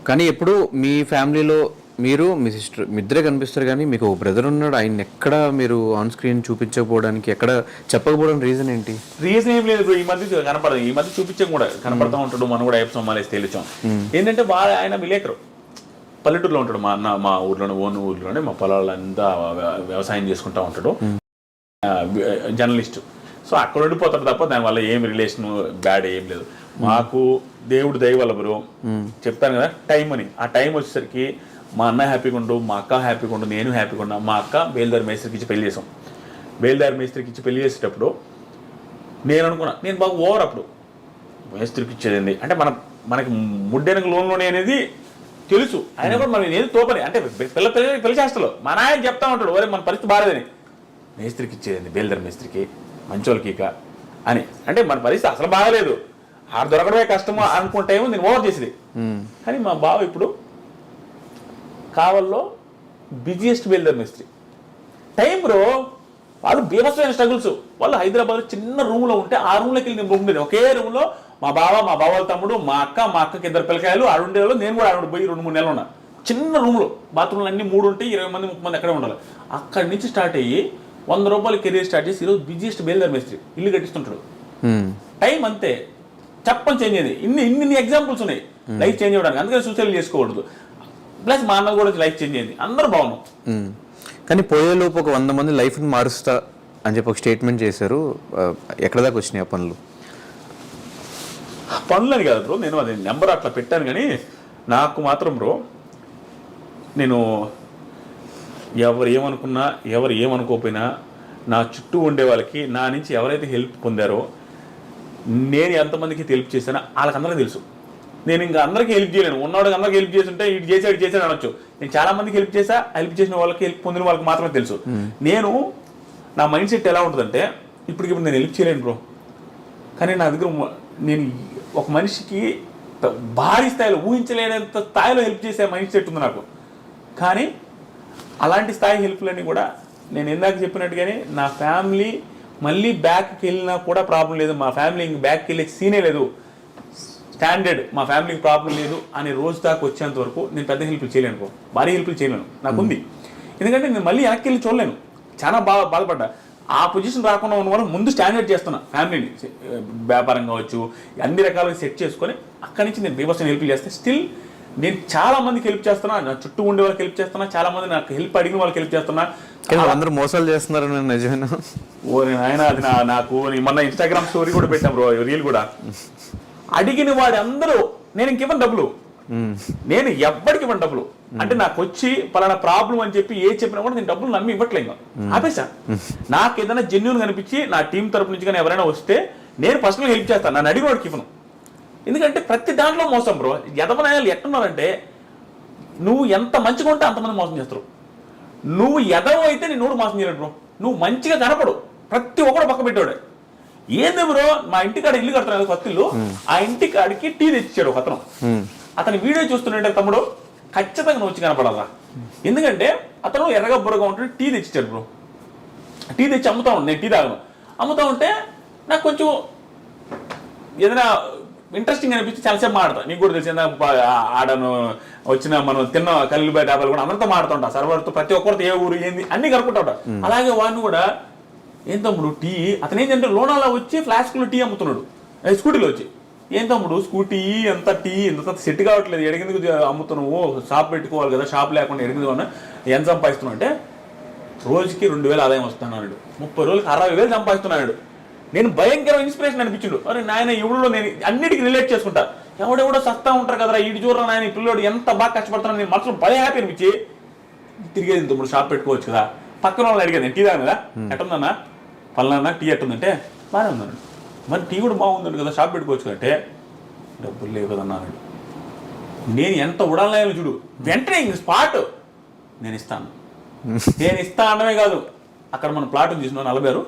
కానీ ఎప్పుడు మీ ఫ్యామిలీలో మీరు మీ సిస్టర్ మీ ఇద్దరే కనిపిస్తారు, కానీ మీకు ఒక బ్రదర్ ఉన్నాడు, ఆయన ఎక్కడ మీరు ఆన్ స్క్రీన్ చూపించకపోవడానికి, ఎక్కడ చెప్పకపోవడం రీజన్ ఏంటి? రీజన్ ఏం లేదు, ఈ మధ్య కనపడదు, ఈ మధ్య చూపించం కూడా కనపడతా ఉంటాడు. మనం కూడా ఐఎఫ్ సొమ్మాలేసి తేలిచాం. ఏంటంటే ఆయన విలేకరు, పల్లెటూరులో ఉంటాడు. మా అన్న మా ఊర్లోనే, ఓన్ ఊర్లోనే మా పొలాలంతా వ్యవసాయం చేసుకుంటా ఉంటాడు. జర్నలిస్టు. సో అక్కడ ఉండిపోతాడు తప్ప దానివల్ల ఏం రిలేషన్ బ్యాడ్ ఏం లేదు. మాకు దేవుడు దయ వల్ల బ్రో, చెప్తాను కదా టైం అని. ఆ టైం వచ్చేసరికి మా అన్న హ్యాపీగా ఉండు, మా అక్క హ్యాపీగా ఉండు, నేను హ్యాపీగా ఉన్నా. మా అక్క బేల్దారి మేస్త్రికి ఇచ్చి పెళ్లి చేసాం. బేల్దారి మేస్త్రికి ఇచ్చి పెళ్లి చేసేటప్పుడు నేను అనుకున్నా, నేను బాగా ఓవర్ అప్పుడు మేస్త్రికి ఇచ్చేది అంటే మనకి ముడ్డెనక లోన్లోనే అనేది తెలుసు. ఆయన కూడా మనం ఏది తోపని అంటే పిల్ల చేస్తలో మా నాయన చెప్తా ఉంటాడు, ఓరే మన పరిస్థితి బాగాలేదని. మేస్త్రికి ఇచ్చేది బేల్దారి మేస్త్రికి, మంచోళ్ళకి ఇక అని. అంటే మన పరిస్థితి అసలు బాగాలేదు, ఆడ దొరకడమే కష్టము అనుకుంటేమో నేను ఓవర్ చేసేది. కానీ మా బావ ఇప్పుడు కావల్లో బిజియెస్ట్ బేల్దారి మేస్త్రి. టైం బ్రో, వాళ్ళు బీభత్సమైన స్ట్రగుల్స్. వాళ్ళు హైదరాబాద్ చిన్న రూమ్లో ఉంటే ఆ రూమ్లోకి వెళ్ళి నేను ఉండేది. ఒకే రూమ్లో మా బావ, మా బావ వాళ్ళ తమ్ముడు, మా అక్కకి 2 పిల్లకాయలు ఆడుండేవాళ్ళు. నేను కూడా ఆడు పోయి 2-3 నెలలు ఉన్నా. చిన్న రూమ్లో బాత్రూమ్లు అన్ని 3 ఉంటాయి, 20 మంది 30 మంది అక్కడే ఉండాలి. అక్కడి నుంచి స్టార్ట్ అయ్యి 100 రూపాయలు కెరీర్ స్టార్ట్ చేసి ఈరోజు బిజియెస్ట్ బేల్దారి మేస్త్రి, ఇల్లు కట్టిస్తుంటాడు. టైం అంతే, చెప్పని చేంజ్ అయింది. ఇన్ని ఎగ్జాంపుల్స్ ఉన్నాయి లైఫ్ చేంజ్ అవ్వడానికి. అందుకని సూసైడ్ చేసుకోకూడదు. ప్లస్ మా అన్న కూడా లైఫ్ చేంజ్ అయింది, అందరూ బాగున్నాం. కానీ పోయేలోపు ఒక 100 మంది లైఫ్ని మారుస్తా అని చెప్పి ఒక స్టేట్మెంట్ చేశారు. ఎక్కడ దాకా వచ్చినాయి ఆ పనులు? పనులని కాదు బ్రో, నేను అది నెంబర్ అట్లా పెట్టాను. కానీ నాకు మాత్రం బ్రో, నేను ఎవరు ఏమనుకున్నా ఎవరు ఏమనుకోకపోయినా నా చుట్టూ ఉండే వాళ్ళకి నా నుంచి ఎవరైతే హెల్ప్ పొందారో, నేను ఎంతమందికి హెల్ప్ చేశానో వాళ్ళకందరికీ తెలుసు. నేను ఇంకా అందరికీ హెల్ప్ చేయలేను. ఉన్నవాడికి అందరికీ హెల్ప్ చేసి ఉంటే ఇటు చేసాడు అనొచ్చు. నేను చాలా మందికి హెల్ప్ చేసా, హెల్ప్ చేసిన వాళ్ళకి, హెల్ప్ పొందిన వాళ్ళకి మాత్రమే తెలుసు. నేను నా మైండ్ సెట్ ఎలా ఉంటుందంటే, ఇప్పుడు నేను హెల్ప్ చేయలేను బ్రో, కానీ నా దగ్గర నేను ఒక మనిషికి భారీ స్థాయిలో ఊహించలేనంత స్థాయిలో హెల్ప్ చేసే మైండ్ సెట్ ఉంది నాకు. కానీ అలాంటి స్థాయి హెల్ప్లన్నీ కూడా నేను ఇందాక చెప్పినట్టుగానే నా ఫ్యామిలీ మళ్ళీ బ్యాక్కి వెళ్ళినా కూడా ప్రాబ్లం లేదు. మా ఫ్యామిలీ ఇంక బ్యాక్కి వెళ్ళే సీనే లేదు. స్టాండర్డ్ మా ఫ్యామిలీకి ప్రాబ్లం లేదు అనే రోజు దాకా వచ్చేంత వరకు నేను పెద్ద హెల్ప్లు చేయలేను బ్రో, భారీ హెల్ప్లు చేయలేను. నాకు ఉంది, ఎందుకంటే నేను మళ్ళీ వెనక్కి వెళ్ళి చూడలేను. చాలా బాధపడ్డా. ఆ పొజిషన్ రాకుండా ఉన్న వాళ్ళు ముందు స్టాండర్డ్ చేస్తున్నా ఫ్యామిలీని, వ్యాపారం కావచ్చు, అన్ని రకాలుగా సెట్ చేసుకొని అక్కడి నుంచి నేను బీభత్సంగా హెల్ప్ చేస్తే స్టిల్ నేను చాలా మందికి హెల్ప్ చేస్తున్నా. నా చుట్టూ ఉండే వాళ్ళకి హెల్ప్ చేస్తున్నా, చాలా మంది నాకు హెల్ప్ అడిగిన వాళ్ళకి హెల్ప్ చేస్తున్నా. అందరూ మోసాలు చేస్తున్నారు నిజమేనా? ఓ ఆయన అది నాకు మొన్న ఇన్స్టాగ్రామ్ స్టోరీ కూడా పెట్టాం బ్రో, రీల్ కూడా. అడిగిన వాడు అందరూ నేను ఇంకివ్వను డబ్బులు, నేను ఎవ్వడికి ఇవ్వను డబ్బులు. అంటే నాకు వచ్చి పలానా ప్రాబ్లం అని చెప్పి ఏ చెప్పినా కూడా నేను డబ్బులు నమ్మి ఇవ్వట్లేదు, ఆపేసా. నాకు ఏదైనా జెన్యూన్ కనిపించి నా టీం తరపు నుంచి కానీ ఎవరైనా వస్తే నేను పర్సనల్గా హెల్ప్ చేస్తాను, నన్ను అడిగిన వాడికి ఇవ్వను. ఎందుకంటే ప్రతి దాంట్లో మోసం బ్రో. ఎదవనాయాలు ఎట్టున్నారంటే, నువ్వు ఎంత మంచిగా ఉంటే అంతమంది మోసం చేస్తారు. నువ్వు ఎదవ అయితే నీ నోడు మోసం చేయలేడు బ్రో. నువ్వు మంచిగా కనపడు, ప్రతి ఒక్కడు పక్క పెట్టాడు. ఏంది బ్రో, మా ఇంటికాడ ఇల్లు కడుతున్నాడు కొత్త ఇల్లు, ఆ ఇంటికాడికి టీ తెచ్చిచ్చాడు ఒక అతను. అతని వీడియో చూస్తుంటే తమ్ముడు ఖచ్చితంగా నువ్వు వచ్చి కనపడాలా. ఎందుకంటే అతను ఎర్రగా బుర్రగా ఉంటుంటే టీ తెచ్చిచ్చాడు బ్రో. టీ తెచ్చి అమ్ముతా ఉంటాను, నేను టీ తాగను. అమ్ముతా ఉంటే నాకు కొంచెం ఏదైనా ఇంట్రెస్టింగ్ అనిపించి చాలాసేపు మాడతాను. నీకు కూడా తెలిసిందా, ఆడను వచ్చిన మనం తిన్న కళ్ళు బయట డాబాలు కూడా అందరితో మాడుతుంటా, సర్వర్తో ప్రతి ఒక్కరితో ఏ ఊరు ఏంది అన్ని కనుక్కుంటా ఉంటా. అలాగే వాడిని కూడా ఏం తమ్ముడు టీ, అతను ఏంటంటే లోనాలో వచ్చి ఫ్లాస్క్లో టీ అమ్ముతున్నాడు స్కూటీలో వచ్చి. ఏం తమ్ముడు స్కూటీ ఎంత టీ ఎంత సెట్ కావట్లేదు, ఎడిగిందుకు అమ్ముతున్నావు, షాప్ పెట్టుకోవాలి కదా, షాప్ లేకుండా ఎడిగింది అన్న ఎంత సంపాదిస్తున్నావు అంటే, రోజుకి 2,000 ఆదాయం వస్తున్నాడు, 30 రోజులకి 60,000 సంపాదిస్తున్నాడు. నేను భయంకర ఇన్స్పిరేషన్ అనిపించిండు. అరే నాయన ఎవడో, నేను అన్నిటికీ రిలేట్ చేసుకుంటా. ఎవడెవడో సస్తా ఉంటారు కదరా, ఇటు చూడరా నాయన ఈ పిల్లోడు ఎంత బాగా కష్టపడుతున్నాను, నేను మనసులో భలే హ్యాపీ అనిపించి తిరిగేది. తమ్ముడు షాప్ పెట్టుకోవచ్చు కదా. పక్కన వాళ్ళని అడిగేది, టీ తాగా కదా, ఎట్టుందన్నా పలానా టీ ఎట్టుందంటే బాగానే ఉందన్నాడు. మరి టీ కూడా బాగుందండి కదా, షాప్ పెట్టుకోవచ్చు అంటే డబ్బులు లేవు కదా అన్నాడు. నేను ఎంత ఉడాలన్నాయో చూడు, వెంటనే ఇంక స్పాట్ నేను ఇస్తాను అనడమే కాదు, అక్కడ మన ప్లాట్ చూసినావు 46,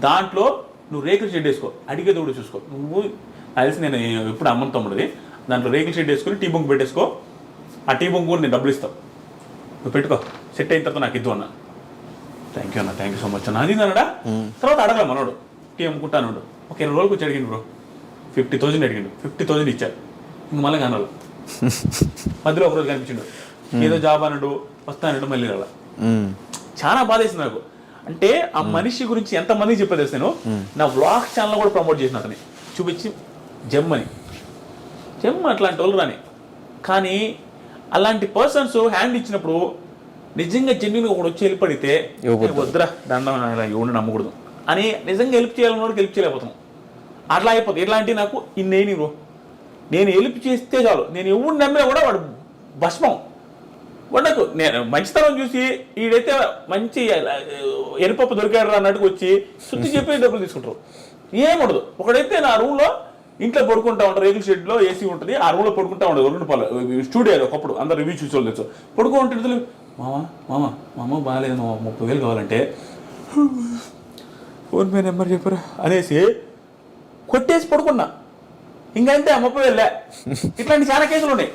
దాంట్లో నువ్వు రేకుల షెడ్ వేసుకో, అడిగేది కూడా చూసుకో. నువ్వు తెలిసి నేను ఎప్పుడు అమ్మను తమ్ముడిది, దాంట్లో రేకుల షెడ్ వేసుకొని టీ బొంగు పెట్టేసుకో, ఆ టీ బొంగు కూడా నేను డబ్బులు ఇస్తావు, నువ్వు పెట్టుకో, సెట్ అయిన తర్వాత నాకు ఇద్దు అన్నా. థ్యాంక్ యూ అన్న, థ్యాంక్ యూ సో మచ్ అన్న. అది అన్నాడా. తర్వాత అడగలే మనోడు, టీ అమ్ముకుంటాను. ఒక 20 రోజులకు వచ్చి అడిగిండు బ్రో, 50,000 అడిగిండు, 50,000 ఇచ్చారు. ఇంక మళ్ళీ కనాలి మధ్యలో ఒకరోజు కనిపించిండు, ఏదో జాబ్ అన్నాడు, వస్తానడు, మళ్ళీ రాల. చాలా బాధేసింది నాకు. అంటే ఆ మనిషి గురించి ఎంతమందికి చెప్పేది తెలుసు నేను. నా వ్లాగ్ ఛానల్ కూడా ప్రమోట్ చేసిన అతని చూపించి జమ్ అట్లాంటి వాళ్ళు రాని. కానీ అలాంటి పర్సన్స్ హ్యాండ్ ఇచ్చినప్పుడు నిజంగా జెన్యున్గా ఒకటి వచ్చి హెల్ప్ అడిగితే వద్దురా దండం ఎవరిని నమ్మకూడదు అని నిజంగా హెల్ప్ చేయాలన్నోడికి హెల్ప్ చేయలేకపోతాం. అట్లా అయిపోతుంది. ఎట్లాంటి నాకు ఇన్నేని బ్రో, నేను హెల్ప్ చేస్తే చాలు, నేను ఎవరిని నమ్మినా కూడా వాడు భస్మం. వాడు నేను మంచితనం చూసి వీడైతే మంచి ఎరుపప్పు దొరికాడు అన్నట్టుకు వచ్చి శుద్ధి చెప్పి డబ్బులు తీసుకుంటారు. ఏముండదు. ఒకడైతే నా రూమ్లో ఇంట్లో పడుకుంటా ఉంటారు, రేకుల షెడ్లో ఏసీ ఉంటుంది, ఆ రూమ్లో పడుకుంటా ఉండదు. 2 రూపాయలు స్టూడియోలో ఒకప్పుడు అందరు రివ్యూ చూసి వాళ్ళు తెలుసు. పడుకుంటే మామ బాగాలేదు మామ 30,000 కావాలంటే ఫోన్పే నెంబర్ చెప్పరా అనేసి కొట్టేసి పడుకున్నా. ఇంకంతే ఆ 30,000. ఇట్లాంటి చాలా కేసులు ఉన్నాయి.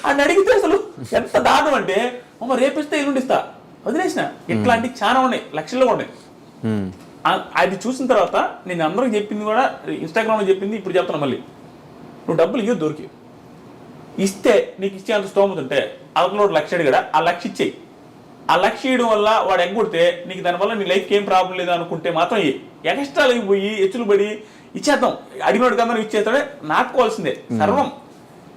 అని అడిగితే అసలు ఎంత దారుణం అంటే అమ్మ రేపిస్తే ఎల్లుండిస్తా వదిలేసిన. ఇట్లాంటి చాలా ఉన్నాయి, లక్షల్లో ఉన్నాయి. అది చూసిన తర్వాత నేను అందరికి చెప్పింది కూడా, ఇన్స్టాగ్రామ్లో చెప్పింది ఇప్పుడు చెప్తున్నా మళ్ళీ, నువ్వు డబ్బులు ఇవ్వదు దొరికి ఇస్తే నీకు ఇచ్చే అంత స్తోమత ఉంటే అవతల 1,00,000 అడిగాడా, ఆ 1,00,000 ఇచ్చేయి. ఆ 1,00,000 ఇవ్వడం వల్ల వాడు ఎగ్గొడితే నీకు దానివల్ల నీ లైఫ్కి ఏం ప్రాబ్లం లేదు అనుకుంటే మాత్రం ఎక్స్ట్రాలకి పోయి ఎచ్చులు పడి ఇచ్చేద్దాం, అడిగినోడికి అందరూ ఇచ్చేస్తాడే, నాటుకోవాల్సిందే సర్వం.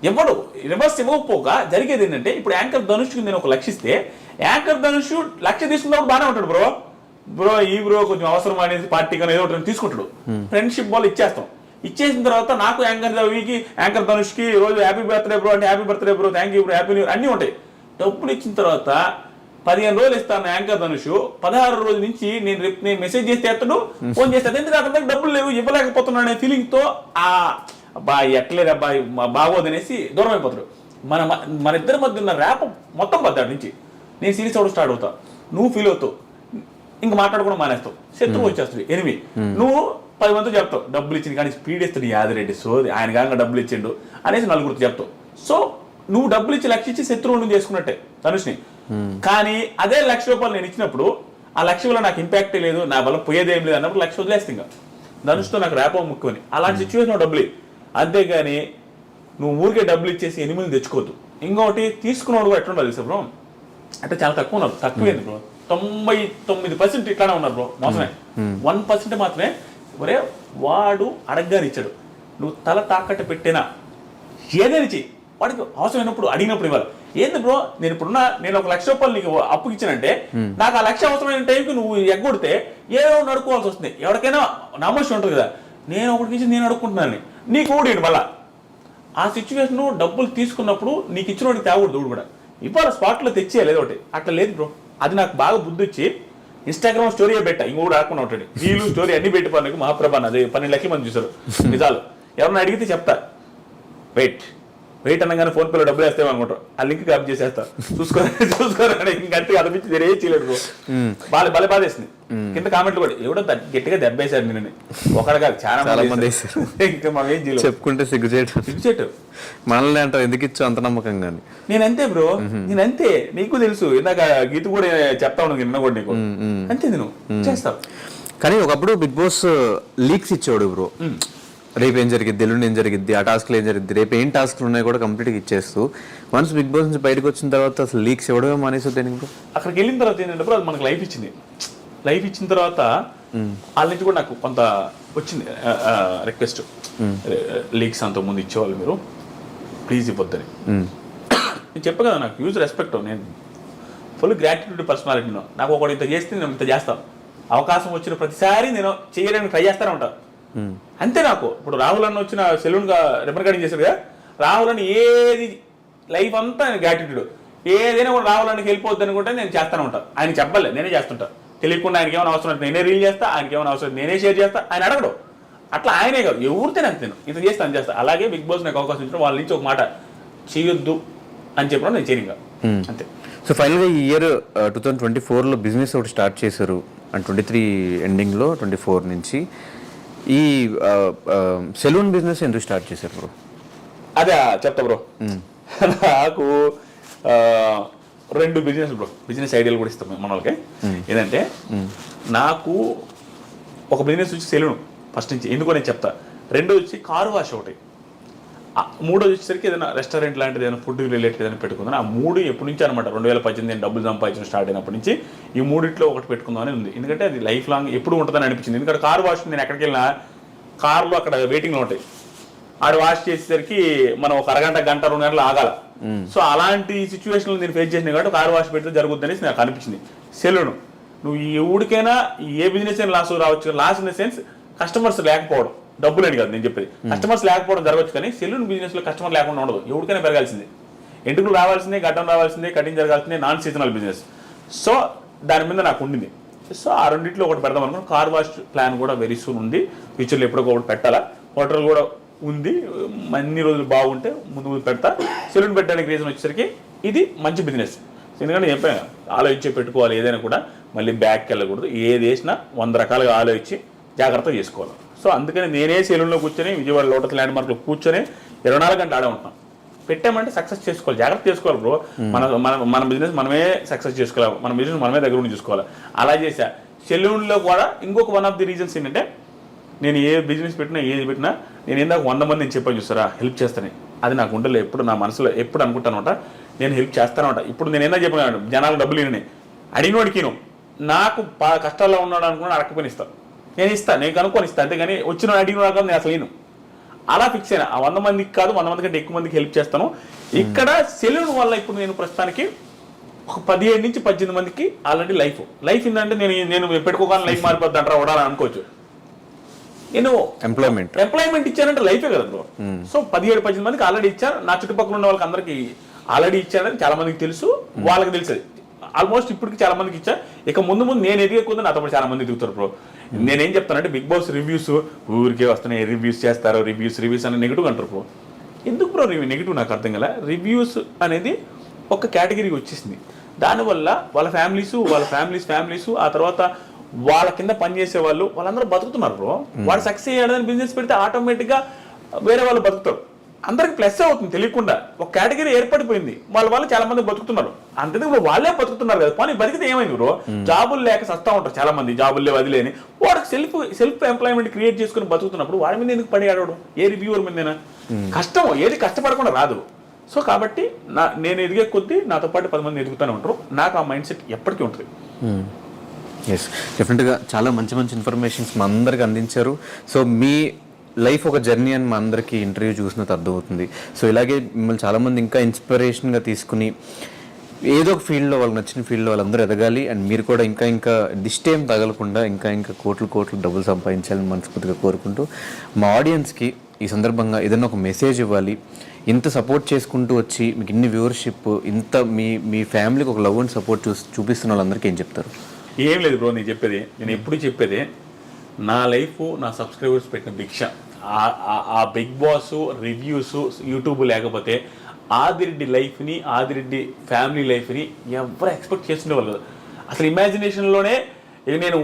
ఎవడు రివర్స్ ఇవ్వకపోగా జరిగేది ఏంటంటే, ఇప్పుడు యాంకర్ ధనుష్కి నేను 1,00,000 ఇస్తే యాంకర్ ధనుష్ 1,00,000 తీసుకున్నప్పుడు బాగానే ఉంటాడు. బ్రో కొంచెం అవసరం అనేది పార్టీకి ఏదో ఒకటి తీసుకుంటాడు. ఫ్రెండ్షిప్ వాళ్ళు ఇచ్చేస్తాం. ఇచ్చేసిన తర్వాత నాకు యాంకర్ ధనుష్కి రోజు హ్యాపీ బర్త్డే బ్రో అంటే happy birthday bro, thank you bro, happy new year అన్నీ ఉంటాయి. డబ్బులు ఇచ్చిన తర్వాత 15 రోజులు ఇస్తాను యాంకర్ ధనుష్, 16 రోజు నుంచి నేను మెసేజ్ చేస్తే ఎత్తడు, ఫోన్ చేస్తాను, ఎందుకు అతనికి డబ్బులు లేవు ఇవ్వలేకపోతున్నాను అనే ఫీలింగ్తో అబ్బాయి ఎట్లేదు అబ్బాయి బాగోదనేసి దూరం అయిపోతాడు. మన ఇద్దరి మధ్య ఉన్న ర్యాప్ మొత్తం పద్దాడి నుంచి నేను సీరియస్ అవ్వడం స్టార్ట్ అవుతా, నువ్వు ఫీల్ అవుతావు, ఇంకా మాట్లాడుకోవడం మానేస్తావు, శత్రువు వచ్చేస్తుంది ఎనిమి. నువ్వు 10 మందితో చెప్తావు డబ్బులు ఇచ్చింది, కానీ స్పీడ్ ఇస్తాడు యాదిరెడ్డి, సో ఆయన కాక డబ్బులు ఇచ్చిండు అనేసి 4గురితో చెప్తావు. సో నువ్వు డబ్బులు ఇచ్చి 1,00,000 ఇచ్చి శత్రువుని చేసుకున్నట్టే ధనుష్ని. కానీ అదే 1,00,000 రూపాయలు నేను ఇచ్చినప్పుడు ఆ 1,00,000 వల్ల నాకు ఇంపాక్టే లేదు, నా వల్ల పోయేదేం లేదు అన్నప్పుడు 1,00,000 వదిలేస్తే ఇంకా ధనుష్తో నాకు ర్యాపో ముఖ్యమని. అలాంటి సిచ్యువేషన్ డబ్బులు, అంతేగాని నువ్వు ఊరికే డబ్బులు ఇచ్చేసి ఎనిమిది తెచ్చుకోవద్దు. ఇంకొకటి తీసుకున్నాడు కూడా ఎట్లా ఉండాలి తెలుసా బ్రో, అంటే చాలా తక్కువ ఉన్నారు, తక్కువేంది బ్రో, 99% ఇట్లానే ఉన్నారు బ్రో, మోసమే. 1% మాత్రమే ఒరే వాడు అడగ్గాని ఇచ్చాడు, నువ్వు తల తాకట్టు పెట్టినా ఏదైనా చెయ్యి, వాడికి అవసరమైనప్పుడు అడిగినప్పుడు ఇవ్వాలి. ఏంది బ్రో, నేను 1,00,000 రూపాయలు నీకు అప్పుకి ఇచ్చానంటే నాకు ఆ 1,00,000 అవసరమైన టైంకి నువ్వు ఎగ్గొడితే ఏదో నడుకోవాల్సి వస్తుంది. ఎవరికైనా నమ్మకం ఉంటుంది కదా, నేను ఒకటికి ఇచ్చి నేను అడుక్కుంటున్నాను, నీకు ఊడి మళ్ళా ఆ సిచ్యువేషన్ డబ్బులు తీసుకున్నప్పుడు నీకు ఇచ్చిన వాడికి తేవకూడదు. దూడు కూడా ఇవాళ స్పాట్లో తెచ్చేయాలి ఏదో ఒకటి. అట్లా లేదు బ్రో, అది నాకు బాగా బుద్ధి వచ్చి ఇన్స్టాగ్రామ్ స్టోరీ పెట్టా, ఇంకోటి ఆడుకున్నా ఉంటాడు, వీళ్ళు స్టోరీ అన్ని పెట్టి పనులకు మహాప్రభాన్ అది 12 లక్షల మంది చూసారు నిజాలు. ఎవరన్నా అడిగితే చెప్తా, వెయిట్ అనగానే ఫోన్పేలో డబ్బులు వేస్తాం అనుకుంటారు, ఆ లింక్ కాపీ చేసేస్తా, చూసుకోరా ఇంకంటే అనిపించి వేరే చేయలేదు బ్రో. భలే బాధేసింది. కింద కామెంట్లు కూడా ఎవడో గట్టిగా దెబ్బేశారు నేను, ఒకటి కాదు చాలా మంది వేసారు. ఇంకా మనం ఏం చేయలేదు, చెప్పుకుంటే సిగ్గుచేటు మనల్ని అంటారు ఎందుకు ఇచ్చా అంత నమ్మకంగా. నేనంతే బ్రో, నేనంతే, నీకు తెలుసు, ఇందాక గీత కూడా చెప్తా ఉన్నాను నిన్న కూడా నీకు, అంతే నేను చేస్తా. కానీ ఒకప్పుడు బిగ్ బాస్ లీక్స్ ఇచ్చాడు బ్రో, రేపు ఏం జరిగింది, ఎల్లుండి ఏం జరిగింది, ఆ టాస్క్లు ఏం జరిగింది, రేపు ఏం టాస్క్లు ఉన్నాయి కూడా కంప్లీట్గా ఇచ్చేస్తూ వన్స్ బిగ్ బాస్ నుంచి బయటకు వచ్చిన తర్వాత అసలు లీక్స్ ఇవ్వడమే మానేసి దేనికి. అక్కడికి వెళ్ళిన తర్వాత ఏంటంటే అది మనకు లైఫ్ ఇచ్చింది. లైఫ్ ఇచ్చిన తర్వాత వాళ్ళ నుంచి కూడా నాకు కొంత వచ్చింది రిక్వెస్ట్, లీక్స్ అంత ముందు ఇచ్చేవాళ్ళు మీరు ప్లీజ్ ఇవ్వద్దని. నేను చెప్పా కదా, నాకు హ్యూజ్ రెస్పెక్ట్, నేను ఫుల్ గ్రాటిట్యూడ్ పర్సనాలిటీ. నాకు ఒకటి ఇంత చేస్తే నేను ఇంత చేస్తాను, అవకాశం వచ్చిన ప్రతిసారి నేను చేయడానికి ట్రై చేస్తూనే ఉంటాను, అంతే. నాకు ఇప్పుడు రాహుల్ అన్న వచ్చిన సెలూన్గా రిబన్ కటింగ్ చేశారు కదా, రాహుల్ అని ఏది లైఫ్ అంతా నేను గ్రాటిట్యూడ్, ఏదైనా కూడా రాహుల్ అన్నకి వెళ్ళిపోద్ది అనుకుంటే నేను చేస్తూనే ఉంటాను. ఆయన చెప్పలే, నేనే చేస్తుంటా, తెలియకుండా ఆయనకి ఏమైనా అవసరం నేనే రీల్ చేస్తా, ఆయనకి ఏమైనా అవసరం నేనే షేర్ చేస్తా, ఆయన అడగడు. అట్లా ఆయనే కాదు ఎవరితో నాకు నేను ఇంత చేస్తా అని చేస్తా. అలాగే బిగ్ బాస్ నాకు అవకాశం ఇచ్చిన వాళ్ళ నుంచి ఒక మాట చేయొద్దు అని చెప్పడం నేను చేయను అంతే. సో ఫైనల్గా ఈ ఇయర్ 2024లో బిజినెస్ ఒకటి స్టార్ట్ చేశారు అండ్ 23 ఎండింగ్లో 24 నుంచి ఈ సెలూన్ బిజినెస్ ఎందుకు స్టార్ట్ చేశారు బ్రో? అదే చెప్తా బ్రో, నాకు 2 బిజినెస్ బ్రో, బిజినెస్ ఐడియాలు కూడా ఇస్తాం మన వాళ్ళకి. ఏంటంటే నాకు ఒక బిజినెస్ వచ్చి సెలూన్ ఫస్ట్ నుంచి, ఎందుకో నేను చెప్తా. 2 వచ్చి కారు వాష్ ఒకటి. మూడోది వచ్చేసరికి ఏదైనా రెస్టారెంట్ లాంటిది ఏదైనా ఫుడ్ రిలేటెడ్ ఏదైనా పెట్టుకుందాం. ఆ 3 ఎప్పటి నుంచి అనమాట 2018 నేను డబ్బులు సంపాదించడం స్టార్ట్ అయినప్పటి నుంచి ఈ 3 ఒకటి పెట్టుకుందామని ఉంది. ఎందుకంటే అది లైఫ్ లాంగ్ ఎప్పుడు ఉంటుందని అనిపించింది. ఎందుకంటే కార్ వాష్ నేను ఎక్కడికి వెళ్ళినా కార్లో అక్కడ వెయిటింగ్లో ఉంటాయి. ఆడు వాష్ చేసేసరికి మనం ఒక అరగంట 2 గంటలు ఆగాల. సో అలాంటి సిచ్యువేషన్లో నేను ఫేస్ చేసిన కాబట్టి కార్ వాష్ పెడితే జరుగుతుంది అనేసి నాకు అనిపించింది. సెలూన్ నువ్వు ఎవరికైనా ఏ బిజినెస్ అయినా లాస్ రావచ్చు. Loss in the sense customers లేకపోవడం, డబ్బులు అని కాదు నేను చెప్పేది. కస్టమర్స్ లేకపోవడం జరగచ్చు, కానీ సెలూన్ బిజినెస్ లో కస్టమర్ లేకుండా ఉండదు. ఎవరికైనా పెరగాల్సిందే, ఎంటుకలు రావాల్సిందే, గడ్డం రావాల్సిందే, కటింగ్ జరగాల్సిందే, నాన్ సీజనల్ బిజినెస్. సో దాని మీద నాకు ఉండింది. సో ఆ రెండింటిలో ఒకటి పెడదాం అనుకున్నాను. కార్ వాష్ ప్లాన్ కూడా వెరీ సూన్ ఉంది. ఫ్యూచర్లో ఎప్పుడో ఒకటి పెట్టాలా. హోటల్ కూడా ఉంది, అన్ని రోజులు బాగుంటే ముందు పెడతా. సెలూన్ పెట్టడానికి రీజన్ వచ్చేసరికి ఇది మంచి బిజినెస్. ఎందుకంటే చెప్పాను ఆలోచించి పెట్టుకోవాలి. ఏదైనా కూడా మళ్ళీ బ్యాక్కి వెళ్ళకూడదు. ఏది వేసినా 100 రకాలుగా ఆలోచించి జాగ్రత్తగా చేసుకోవాలి. సో అందుకని నేనే సెలూన్లో కూర్చొని విజయవాడ లోటస్ ల్యాండ్ మార్క్లో కూర్చొని 24 గంటలు ఆడే ఉంటున్నాం. పెట్టామంటే సక్సెస్ చేసుకోవాలి, జాగ్రత్త చేసుకోవాలి బ్రో. మన బిజినెస్ మనమే సక్సెస్ చేసుకోవాలి, మన బిజినెస్ మనమే దగ్గర ఉండి చూసుకోవాలి. అలా చేసా. సెలూన్లో కూడా ఇంకొక వన్ ఆఫ్ ది రీజన్స్ ఏంటంటే నేను ఏ బిజినెస్ పెట్టినా ఏది పెట్టినా నేను ఏందాక 100 మంది నేను చెప్పాను చూస్తారా హెల్ప్ చేస్తానని. అది నాకు ఉండలే. ఎప్పుడు నా మనసులో ఎప్పుడు అనుకుంటానమాట నేను హెల్ప్ చేస్తానమాట. ఇప్పుడు నేను ఏందా చెప్పినాను జనాలు డబ్బులు ఇవ్వని అడిగినోడికి నాకు కష్టాల్లో ఉన్నాడు అనుకున్నాను అడగకపోయిన ఇస్తాను. నేను కనుక్కొని ఇస్తాను. అంతేగాని వచ్చిన అడిగిన కాదు నేను అసలు అలా ఫిక్స్ అయినా. ఆ 100 మందికి కాదు 100 మంది కంటే ఎక్కువ మందికి హెల్ప్ చేస్తాను. ఇక్కడ సెలూన్ వల్ల ఇప్పుడు నేను ప్రస్తుతానికి ఒక 17 నుంచి 18 మందికి ఆల్రెడీ లైఫ్ ఏంటంటే నేను పెట్టుకోగానే లైఫ్ మారిపోద్ది అంటారా వడాలని అనుకోవచ్చు. నేను ఎంప్లాయ్మెంట్ ఇచ్చానంటే లైఫే కదా బ్రో. సో 17-18 మందికి ఆల్రెడీ ఇచ్చాను. నా చుట్టుపక్కల ఉన్న వాళ్ళకి అందరికి ఆల్రెడీ ఇచ్చానని చాలా మందికి తెలుసు, వాళ్ళకి తెలుసు. ఆల్మోస్ట్ ఇప్పటికి చాలా మందికి ఇచ్చా. ఇక ముందు నేను ఎదిగే కొద్ది నాతో చాలా మంది ఎదుగుతారు బ్రో. నేనేం చెప్తానంటే బిగ్ బాస్ రివ్యూస్ ఊరికే వస్తున్నాయి, రివ్యూస్ చేస్తారు, రివ్యూస్ అని నెగిటివ్ అంటారు బ్రో. ఎందుకు బ్రో నెగిటివ్ నాకు అర్థం కదా. రివ్యూస్ అనేది ఒక కేటగిరీకి వచ్చేసింది. దానివల్ల వాళ్ళ ఫ్యామిలీస్ ఆ తర్వాత వాళ్ళ కింద పనిచేసే వాళ్ళందరూ బతుకుతున్నారు బ్రో. వాళ్ళు సక్సెస్ అయ్యాడని బిజినెస్ పెడితే ఆటోమేటిక్గా వేరే వాళ్ళు బతుకుతారు. అందరికి ప్లస్ అవుతుంది తెలియకుండా. ఒక కేటగిరీ ఏర్పడిపోయింది, వాళ్ళు చాలా మంది బతుకుతున్నారు. అంతే వాళ్ళే బతుకుతున్నారు కదా. పని బతికితే ఏమైంది బ్రో, జాబులు లేక సస్తా ఉంటారు చాలా మంది, జాబులు లేవు వదిలేని. వాడికి సెల్ఫ్ ఎంప్లాయ్మెంట్ క్రియేట్ చేసుకుని బతుకుతున్నప్పుడు వాడి మీద ఎందుకు పడి ఆడవడం? ఏ రివ్యూవర్ మీదైనా కష్టం, ఏది కష్టపడకుండా రాదు. సో కాబట్టి నేను ఎదిగే కొద్దీ నాతో పాటు 10 మంది ఎదుగుతూనే ఉంటారు. నాకు ఆ మైండ్ సెట్ ఎప్పటికీ ఉంటుంది. ఎస్, డెఫినెట్గా చాలా మంచి ఇన్ఫర్మేషన్స్ మా అందరికి అందించారు. సో మీ లైఫ్ ఒక జర్నీ అని మా అందరికీ ఇంటర్వ్యూ చూసినట్టు అర్థమవుతుంది. సో ఇలాగే మిమ్మల్ని చాలామంది ఇంకా ఇన్స్పిరేషన్గా తీసుకుని ఏదో ఒక ఫీల్డ్లో వాళ్ళకి నచ్చిన ఫీల్డ్లో వాళ్ళందరూ ఎదగాలి. అండ్ మీరు కూడా ఇంకా దిష్టేం తగలకుండా ఇంకా కోట్లు డబ్బులు సంపాదించాలని మనస్ఫూర్తిగా కోరుకుంటూ మా ఆడియన్స్కి ఈ సందర్భంగా ఏదైనా ఒక మెసేజ్ ఇవ్వాలి. ఇంత సపోర్ట్ చేసుకుంటూ వచ్చి మీకు ఇన్ని వ్యూవర్షిప్, ఇంత మీ ఫ్యామిలీకి ఒక లవ్ అండ్ సపోర్ట్ చూపిస్తున్న వాళ్ళందరికీ ఏం చెప్తారు? ఏం లేదు బ్రో, నేను ఎప్పుడు చెప్పేదే నా లైఫ్ నా సబ్స్క్రైబర్స్ పెట్టిన భిక్ష. ఆ బిగ్ బాస్ రివ్యూస్ యూట్యూబ్ లేకపోతే ఆదిరెడ్డి లైఫ్ని, ఆదిరెడ్డి ఫ్యామిలీ లైఫ్ని ఎవరు ఎక్స్పెక్ట్ చేస్తుండేవాళ్ళు కదా. అసలు ఇమాజినేషన్లోనే నేను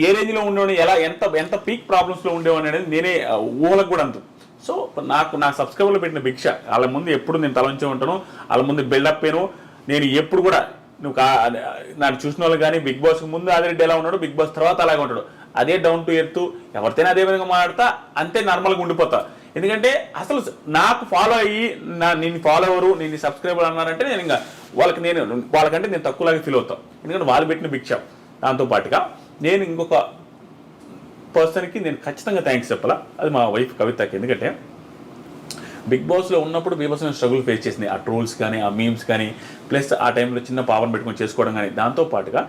ఏ రేంజ్లో ఉండేవాడిని, ఎంత పీక్ ప్రాబ్లమ్స్లో ఉండేవాడిని అనేది నేనే ఊహలకు కూడా అంత. సో నా సబ్స్క్రైబర్లు పెట్టిన భిక్ష. వాళ్ళ ముందు ఎప్పుడు నేను తలంచే ఉంటాను, వాళ్ళ ముందు బిల్డప్ అయ్యాను. నేను ఎప్పుడు కూడా నువ్వు నాకు చూసిన వాళ్ళు కానీ బిగ్ బాస్ ముందు ఆదిరెడ్డి ఎలా ఉన్నాడు, బిగ్ బాస్ తర్వాత అలాగే ఉంటాడు. అదే డౌన్ టు ఎర్త్, ఎవరితోనే అదే విధంగా మాట్లాడతా, అంతే నార్మల్గా ఉండిపోతా. ఎందుకంటే అసలు నాకు ఫాలో అయ్యి నేను ఫాలోవరు, నేను సబ్స్క్రైబర్ అన్నారంటే నేను ఇంకా వాళ్ళకంటే నేను తక్కువలాగా ఫీల్ అవుతాను. ఎందుకంటే వాళ్ళు పెట్టిన భిక్ష. దాంతోపాటుగా నేను ఇంకొక పర్సన్కి నేను ఖచ్చితంగా థ్యాంక్స్ చెప్పాలా. అది మా వైఫ్ కవితకి. ఎందుకంటే బిగ్ బాస్లో ఉన్నప్పుడు బీభత్సమైన స్ట్రగుల్ ఫేస్ చేసింది. ఆ ట్రోల్స్ కానీ, ఆ మీమ్స్ కానీ, ప్లస్ ఆ టైంలో చిన్న పవర్ పెట్టుకొని చేసుకోవడం కానీ. దాంతోపాటుగా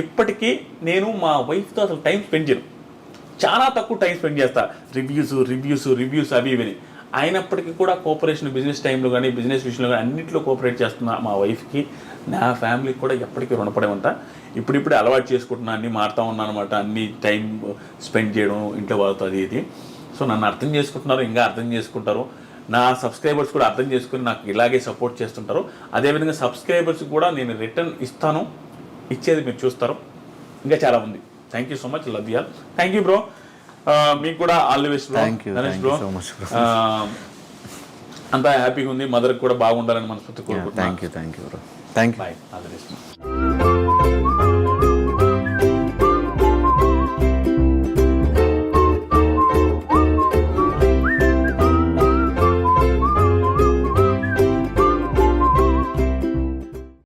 ఇప్పటికీ నేను మా వైఫ్తో అసలు టైం స్పెండ్ చేయను, చాలా తక్కువ టైం స్పెండ్ చేస్తా. రివ్యూస్ అవి ఇవని. అయినప్పటికీ కూడా కోఆపరేషన్ బిజినెస్ టైంలో కానీ, బిజినెస్ విషయంలో కానీ అన్నింటిలో కోఆపరేట్ చేస్తున్నా మా వైఫ్కి, నా ఫ్యామిలీకి కూడా ఎప్పటికీ రుణపడే ఉంటా. ఇప్పుడిప్పుడే అలవాటు చేసుకుంటున్నా, అన్నీ మారుతూ ఉన్నాను అనమాట. అన్ని టైం స్పెండ్ చేయడం ఇంట్లో వాళ్ళతో అది ఇది. సో నన్ను అర్థం చేసుకుంటున్నారు, ఇంకా అర్థం చేసుకుంటారు. నా సబ్స్క్రైబర్స్ కూడా అర్థం చేసుకుని నాకు ఇలాగే సపోర్ట్ చేస్తుంటారు. అదేవిధంగా సబ్స్క్రైబర్స్ కూడా నేను రిటర్న్ ఇస్తాను, ఇచ్చేది మీరు చూస్తారు. ఇంకా చాలా ఉంది. Thank you so much, love you. Thank you bro. మీకు కూడా all the best bro. Bro అంతా హ్యాపీగా ఉంది. మదర్కి కూడా బాగుండాలని మనస్ఫూర్తి కోరుకుంటున్నాను. Thank you bro. Thank you. Bye, all the best.